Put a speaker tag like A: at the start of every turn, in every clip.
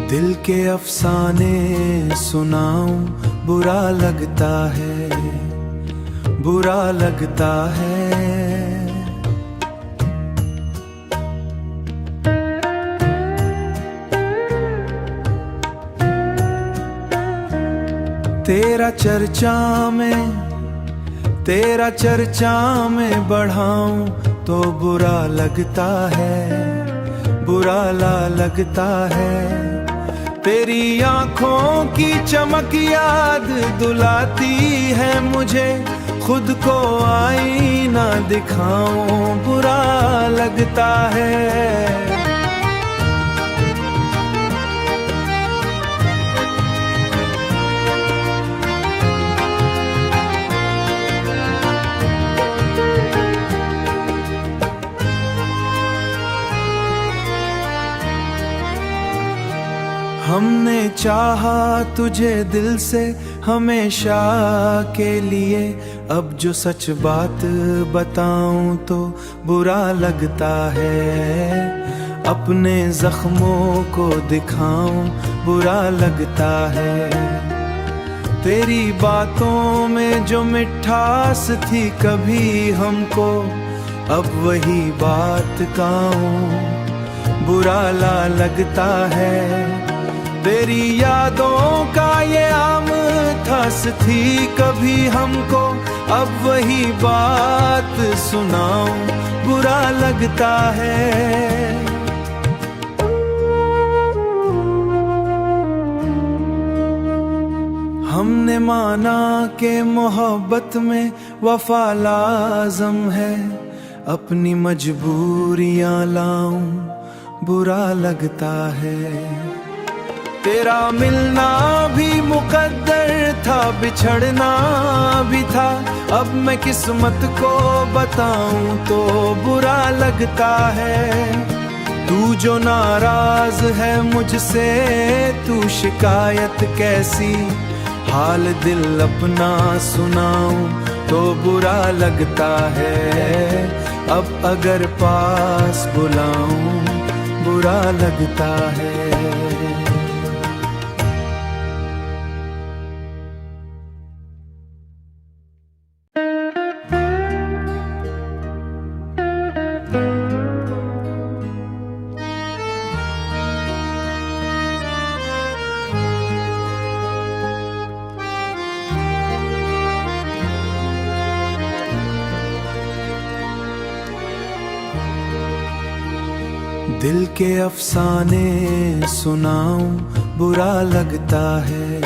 A: दिल के अफसाने सुनाऊं, बुरा लगता है, बुरा लगता है। तेरा चर्चा में बढ़ाऊं तो बुरा लगता है, बुरा लगता है। तेरी आँखों की चमक याद दुलाती है मुझे, खुद को आईना दिखाऊं बुरा लगता है। हमने चाहा तुझे दिल से हमेशा के लिए, अब जो सच बात बताऊं तो बुरा लगता है। अपने जख्मों को दिखाऊं बुरा लगता है। तेरी बातों में जो मिठास थी कभी हमको, अब वही बात कहूं बुरा लगता है। तेरी यादों का ये आम थस थी कभी हमको, अब वही बात सुनाऊं बुरा लगता है। हमने माना कि मोहब्बत में वफा लाज़म है, अपनी मजबूरियां लाऊं बुरा लगता है। तेरा मिलना भी मुकद्दर था, बिछड़ना भी था, अब मैं किस्मत को बताऊं तो बुरा लगता है। तू जो नाराज है मुझसे, तू शिकायत कैसी, हाल दिल अपना सुनाऊं तो बुरा लगता है। अब अगर पास बुलाऊं बुरा लगता है। दिल के अफसाने सुनाऊं, बुरा लगता है,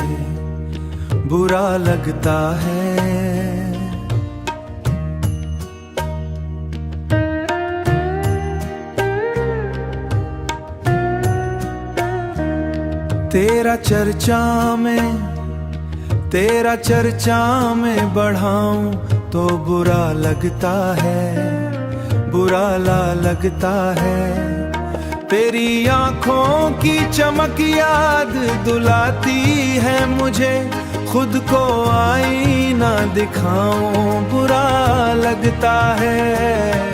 A: बुरा लगता है। तेरा चर्चा में बढ़ाऊं तो बुरा लगता है, बुरा लगता है। तेरी आँखों की चमक याद दुलाती है मुझे, खुद को आईना दिखाऊं बुरा लगता है।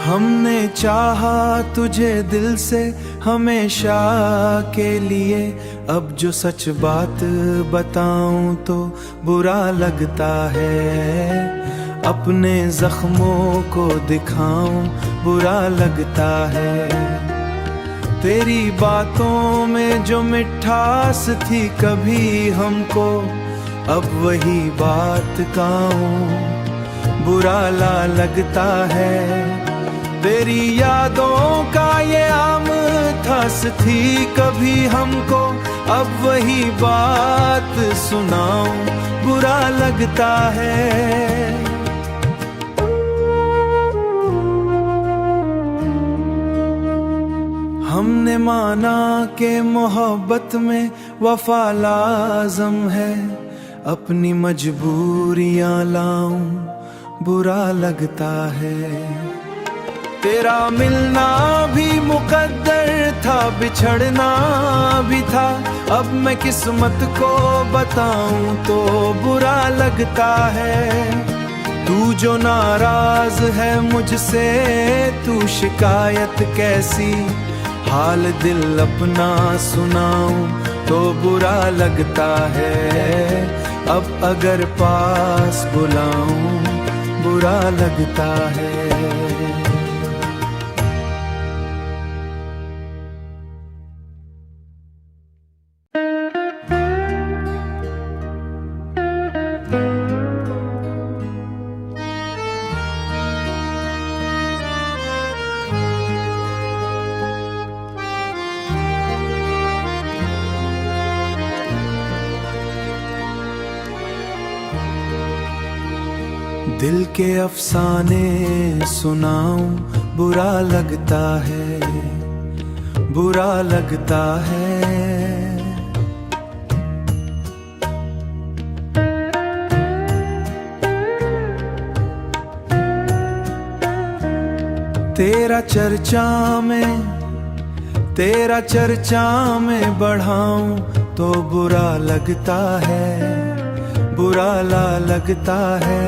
A: हमने चाहा तुझे दिल से हमेशा के लिए, अब जो सच बात बताऊं तो बुरा लगता है। अपने जख्मों को दिखाऊं बुरा लगता है। तेरी बातों में जो मिठास थी कभी हमको, अब वही बात कहूं बुरा लगता है। तेरी यादों का ये आम थस थी कभी हमको, अब वही बात सुनाऊं बुरा लगता है। हमने माना कि मोहब्बत में वफा लाज़म है, अपनी मजबूरियां लाऊं बुरा लगता है। तेरा मिलना भी मुकद्दर था, बिछड़ना भी था। अब मैं किस्मत को बताऊं तो बुरा लगता है। तू जो नाराज है मुझसे, तू शिकायत कैसी, हाल दिल अपना सुनाऊं तो बुरा लगता है। अब अगर पास बुलाऊं बुरा लगता है। दिल के अफसाने सुनाऊं बुरा लगता है, बुरा लगता है। तेरा चर्चा में बढ़ाऊं तो बुरा लगता है, बुरा लगता है।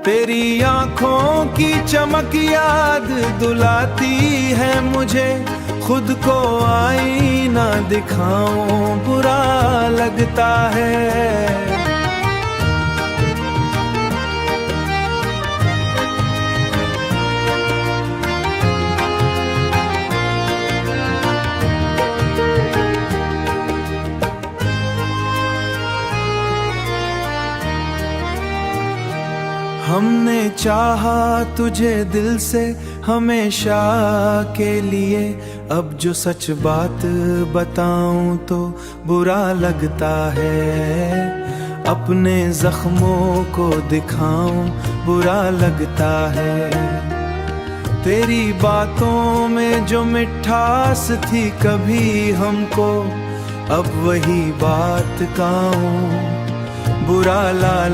A: तेरी आँखों की चमक याद दुलाती है मुझे, खुद को आईना दिखाऊं बुरा लगता है। हमने चाहा तुझे दिल से हमेशा के लिए, अब जो सच बात बताऊं तो बुरा लगता है। अपने जख्मों को दिखाऊं बुरा लगता है। तेरी बातों में जो मिठास थी कभी हमको, अब वही बात कहूं बुरा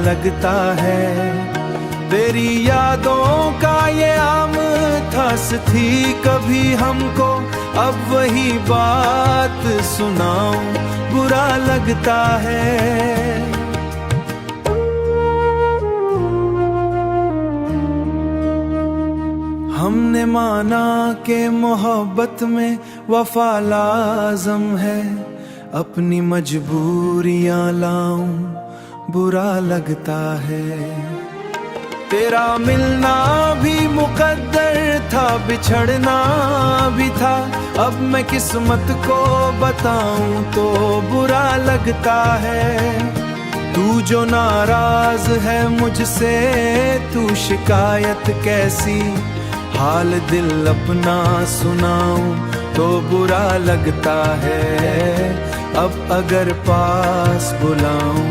A: लगता है। तेरी यादों का ये आम थस थी कभी हमको, अब वही बात सुनाऊं बुरा लगता है। हमने माना कि मोहब्बत में वफा लाज़म है, अपनी मजबूरियां लाऊं बुरा लगता है। तेरा मिलना भी मुकद्दर था, बिछड़ना भी था। अब मैं किस्मत को बताऊं तो बुरा लगता है। तू जो नाराज है मुझसे, तू शिकायत कैसी, हाल दिल अपना सुनाऊं तो बुरा लगता है। अब अगर पास बुलाऊं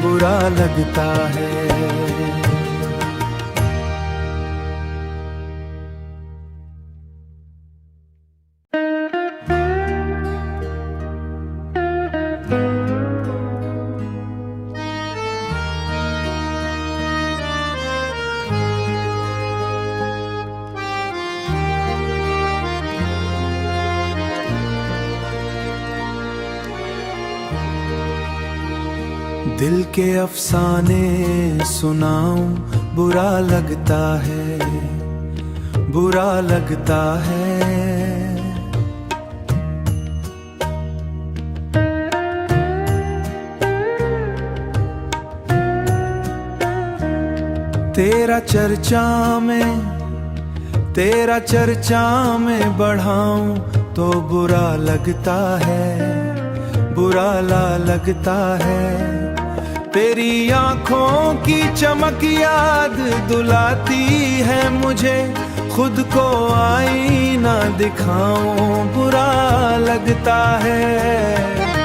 A: बुरा लगता है। दिल के अफसाने सुनाऊं बुरा लगता है, बुरा लगता है। तेरा चर्चा में बढ़ाऊं तो बुरा लगता है, बुरा लगता है। तेरी आँखों की चमक याद दुलाती है मुझे, खुद को आईना दिखाऊं बुरा लगता है।